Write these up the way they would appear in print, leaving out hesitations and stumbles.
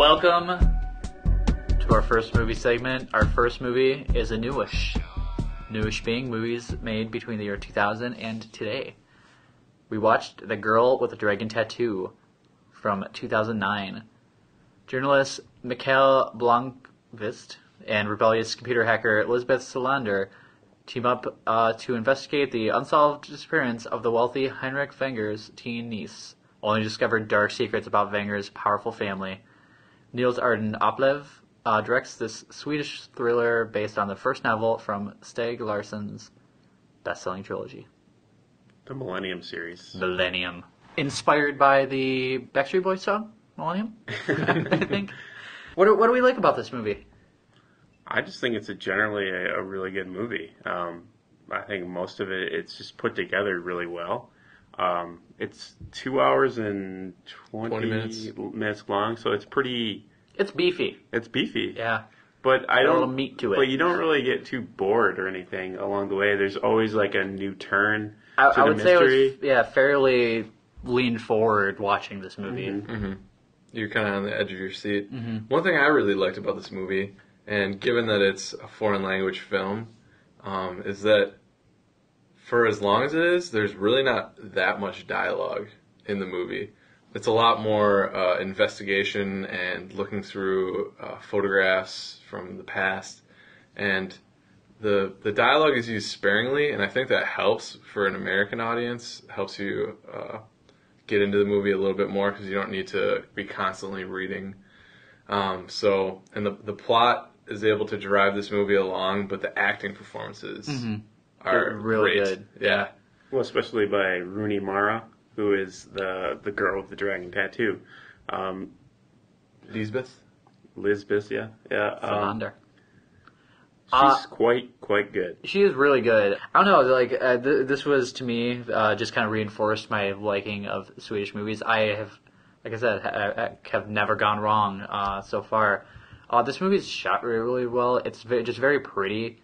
Welcome to our first movie segment. Our first movie is a newish. Newish being movies made between the year 2000 and today. We watched The Girl with the Dragon Tattoo from 2009. Journalist Mikhail Blomkvist and rebellious computer hacker Elizabeth Solander team up to investigate the unsolved disappearance of the wealthy Heinrich Wenger's teen niece, only to discover dark secrets about Wenger's powerful family. Niels Arden Oplev directs this Swedish thriller based on the first novel from Stieg Larsson's best-selling trilogy. The Millennium series. Millennium. Inspired by the Backstreet Boys song, Millennium, I think. What do we like about this movie? I just think it's generally a really good movie. I think most of it's just put together really well. It's 2 hours and 20 minutes long, so it's pretty... It's beefy. It's beefy. Yeah. But a little meat to it. But you don't really get too bored or anything along the way. There's always like a new turn to I the would mystery. say I was, fairly leaned forward watching this movie. Mm-hmm. You're kind of on the edge of your seat. Mm-hmm. One thing I really liked about this movie, and given that it's a foreign language film, is that for as long as it is, there's really not that much dialogue in the movie. It's a lot more investigation and looking through photographs from the past, and the dialogue is used sparingly, and I think that helps for an American audience, helps you get into the movie a little bit more because you don't need to be constantly reading. And the plot is able to drive this movie along, but the acting performances are really great. good. Yeah. Well, especially by Rooney Mara, who is the girl with the dragon tattoo. Lisbeth? Lisbeth, yeah. Solander. She's quite good. She is really good. I don't know, this was, to me, just kind of reinforced my liking of Swedish movies. I have, like I said, I have never gone wrong so far. This movie is shot really well. It's just very pretty.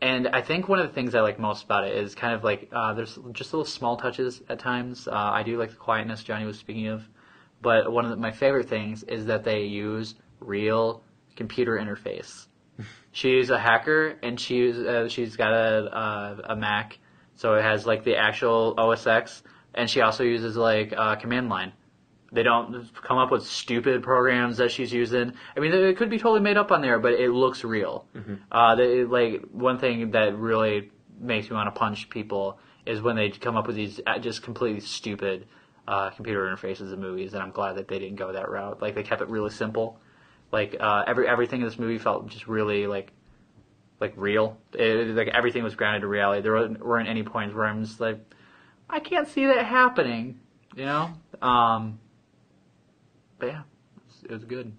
And I think one of the things I like most about it is kind of like, there's just little small touches at times. I do like the quietness Johnny was speaking of. But one of my favorite things is that they use real computer interface. She's a hacker, and she's got a Mac, so it has like the actual OS X, and she also uses like command line. They don't come up with stupid programs that she's using. I mean, it could be totally made up on there, but it looks real. One thing that really makes me want to punch people is when they come up with these just completely stupid computer interfaces in movies, and I'm glad that they didn't go that route. Like, they kept it really simple. Like, everything in this movie felt just really, like real. Like, everything was grounded in reality. There weren't any points where I'm just like, I can't see that happening, you know? But yeah, it was good.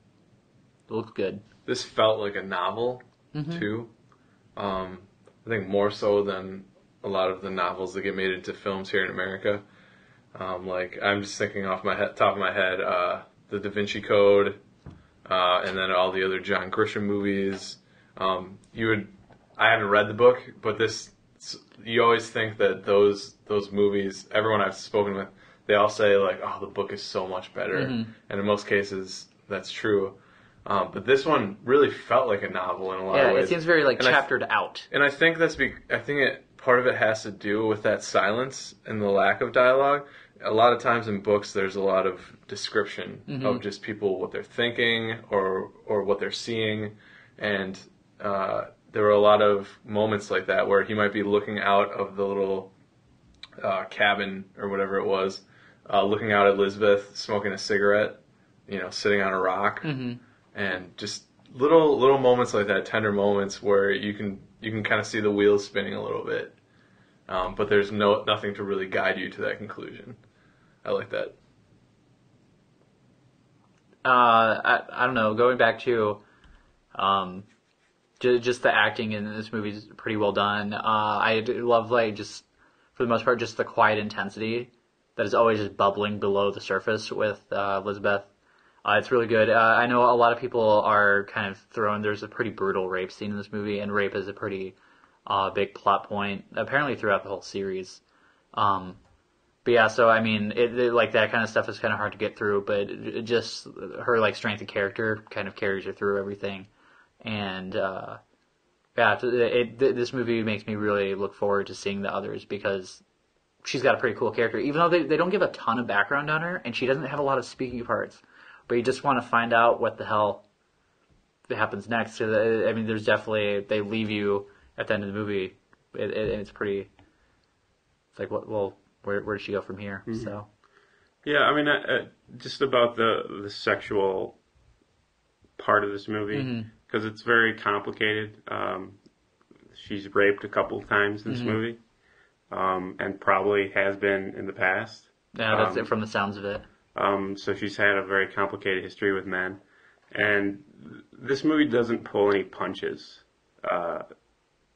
It looked good. This felt like a novel, too. I think more so than a lot of the novels that get made into films here in America. I'm just thinking off my top of my head, the Da Vinci Code, and then all the other John Grisham movies. I haven't read the book, but you always think that those movies, everyone I've spoken with, they all say, like, oh, the book is so much better. And in most cases, that's true. But this one really felt like a novel in a lot of ways. Yeah, it seems very, chaptered out. And I think part of it has to do with that silence and the lack of dialogue. A lot of times in books, there's a lot of description of just people, what they're thinking or what they're seeing. And there were a lot of moments like that where he might be looking out of the little cabin or whatever it was, looking out at Lisbeth, smoking a cigarette, sitting on a rock, and just little moments like that, tender moments where you can kind of see the wheels spinning a little bit, but there's nothing to really guide you to that conclusion. I like that. I don't know. Going back to just the acting in this movie is pretty well done. I love for the most part, just the quiet intensity that is always just bubbling below the surface with Elizabeth. It's really good. I know a lot of people are kind of there's a pretty brutal rape scene in this movie, and rape is a pretty big plot point, apparently throughout the whole series. But yeah, so I mean, like that kind of stuff is kind of hard to get through, but just her like strength of character kind of carries her through everything. And yeah, this movie makes me really look forward to seeing the others because she's got a pretty cool character, even though they don't give a ton of background on her, and she doesn't have a lot of speaking parts. But you just want to find out what the hell happens next. So, I mean, there's definitely, they leave you at the end of the movie, and it's pretty, it's like, well, where does she go from here? Mm-hmm. So, yeah, I mean, just about the sexual part of this movie, because it's very complicated. She's raped a couple of times in this movie. And probably has been in the past. Yeah, that's it from the sounds of it. So she's had a very complicated history with men. And this movie doesn't pull any punches.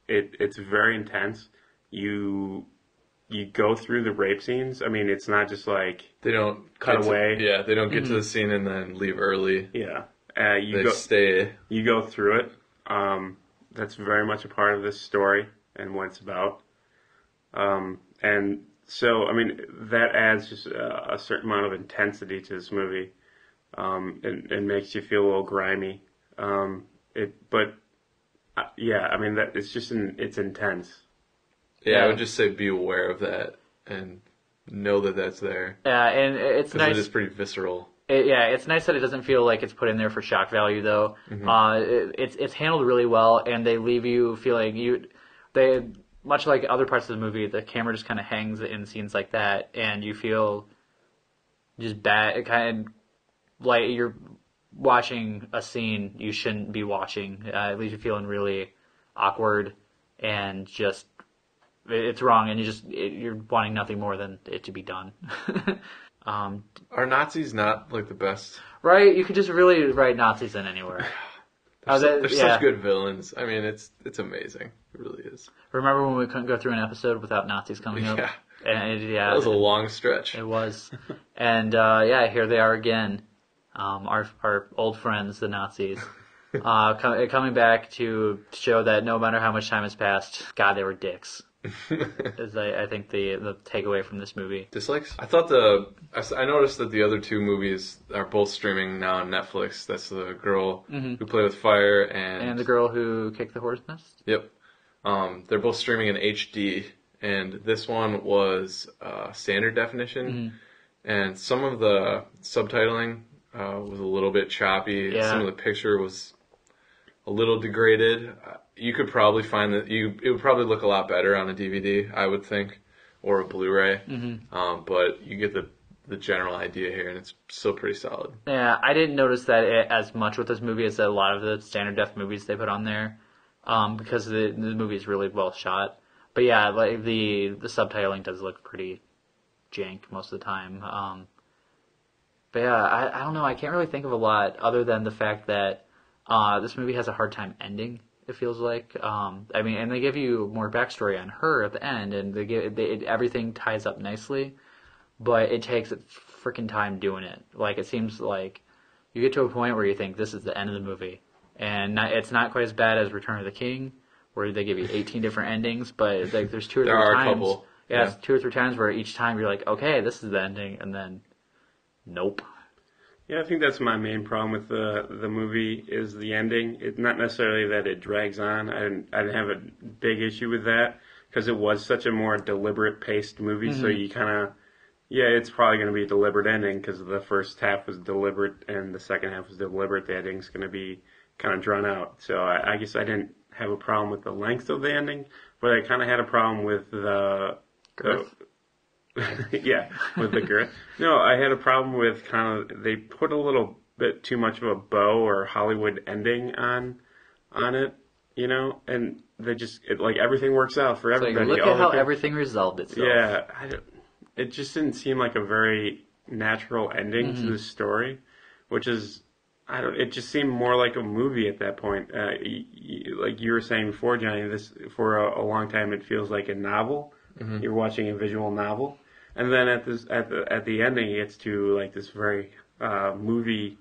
It's very intense. You go through the rape scenes. I mean, it's not just like they don't cut away. Yeah, they don't get to the scene and then leave early. Yeah, stay. You go through it. That's very much a part of this story and what it's about. And so, I mean, that adds just a certain amount of intensity to this movie. It makes you feel a little grimy. Yeah, I mean, it's intense. Yeah, I would just say be aware of that and know that that's there. Yeah, and it's nice. Because it is pretty visceral. It's nice that it doesn't feel like it's put in there for shock value, though. It's handled really well, and they leave you feeling much like other parts of the movie, the camera just kind of hangs in scenes like that, and you feel just bad. It kind of like you're watching a scene you shouldn't be watching. It leaves you feeling really awkward, and just it's wrong, and you're wanting nothing more than it to be done. Are Nazis not like the best? Right, you could just really write Nazis in anywhere. They're such good villains. I mean, it's amazing. It really is. Remember when we couldn't go through an episode without Nazis coming up? Yeah. And that was a long stretch. It was. And here they are again. Our old friends, the Nazis. Coming back to show that no matter how much time has passed, God, they were dicks. Is I think the takeaway from this movie. Dislikes? I noticed that the other two movies are both streaming now on Netflix. That's the girl who played with fire and the girl who kicked the horse nest. Yep. They're both streaming in HD, and this one was standard definition, and some of the subtitling was a little bit choppy. Yeah. Some of the picture was a little degraded. You could probably find that it would probably look a lot better on a DVD, I would think, or a Blu-ray. But you get the general idea here, and it's still pretty solid. Yeah, I didn't notice that as much with this movie as a lot of the standard def movies they put on there, because the movie is really well shot. But yeah, like the subtitling does look pretty jank most of the time. But yeah, I don't know. I can't really think of a lot other than the fact that this movie has a hard time ending. It feels like, I mean, and they give you more backstory on her at the end, and everything ties up nicely, but it takes a freaking time doing it. Like, it seems like you get to a point where you think this is the end of the movie, and it's not quite as bad as Return of the King, where they give you 18 different endings, but like there's two or three times. There are a couple. Yeah, it's 2 or 3 times where each time you're like, okay, this is the ending, and then, nope. Yeah, I think that's my main problem with the movie is the ending. It's not necessarily that it drags on. I didn't have a big issue with that because it was such a more deliberate paced movie. So you kind of, it's probably going to be a deliberate ending because the first half was deliberate and the second half was deliberate. The ending's going to be kind of drawn out. So I guess I didn't have a problem with the length of the ending, but I kind of had a problem with the yeah, with the girth. No, I had a problem with they put a little bit too much of a bow or Hollywood ending on it, and they just like everything works out for everybody. Like, look at how everything resolved itself. Yeah, it just didn't seem like a very natural ending to the story, which is it just seemed more like a movie at that point. Like you were saying before, Johnny, this for a long time it feels like a novel. You're watching a visual novel. And then at the ending, it gets to like this very movie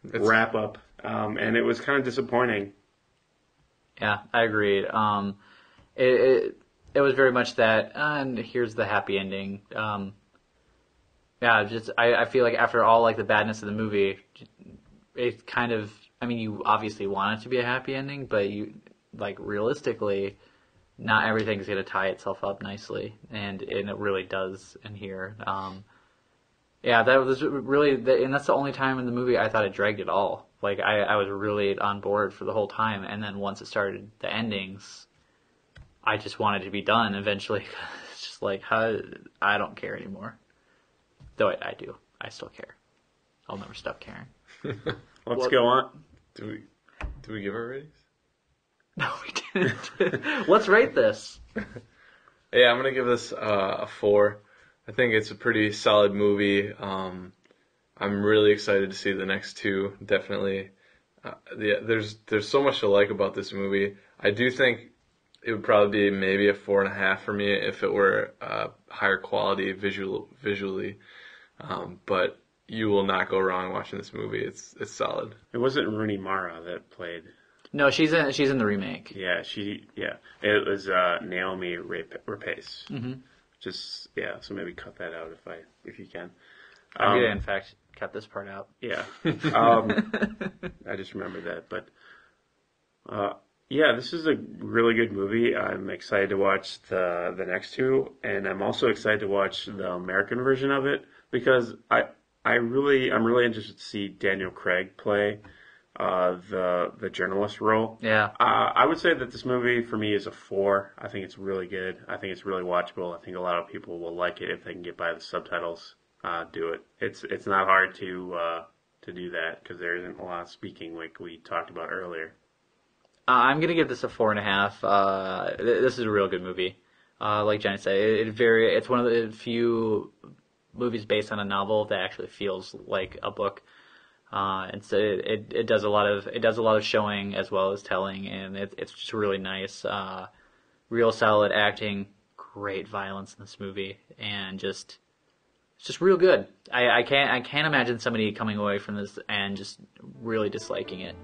wrap up, and it was kind of disappointing. Yeah, I agreed. It was very much that, and here's the happy ending. Yeah, just I feel like after all like the badness of the movie, it kind of. I mean, you obviously want it to be a happy ending, but you like realistically, not everything's going to tie itself up nicely, and it really does in here. Yeah, that was really, and that's the only time in the movie I thought it dragged at all. Like I was really on board for the whole time, and then once it started the endings, I just wanted to be done eventually. It's just like I don't care anymore. Though I do. I still care. I'll never stop caring. Let's go on. Do we give our ratings? No, we didn't. Let's rate this. Yeah, I'm gonna give this a 4. I think it's a pretty solid movie. I'm really excited to see the next two. Definitely, there's so much to like about this movie. I do think it would probably be maybe a 4.5 for me if it were higher quality visually. But you will not go wrong watching this movie. It's solid. It wasn't Rooney Mara that played. No, she's in the remake. Yeah, it was Naomi Rapace. Mm-hmm. Just so maybe cut that out if you can. I'm gonna in fact cut this part out. Yeah, I just remembered that. But this is a really good movie. I'm excited to watch the next two, and I'm also excited to watch the American version of it because I'm really interested to see Daniel Craig play the journalist role. Yeah. I would say that this movie for me is a 4. I think it's really good. I think it's really watchable. I think a lot of people will like it if they can get by the subtitles. Do it. It's not hard to do that because there isn't a lot of speaking like we talked about earlier. I'm gonna give this a 4.5. This is a real good movie. Like Jenny said, it's one of the few movies based on a novel that actually feels like a book. And so it does a lot of showing as well as telling, and it's just really nice. Real solid acting, great violence in this movie, and it's just real good. I can't imagine somebody coming away from this and just really disliking it.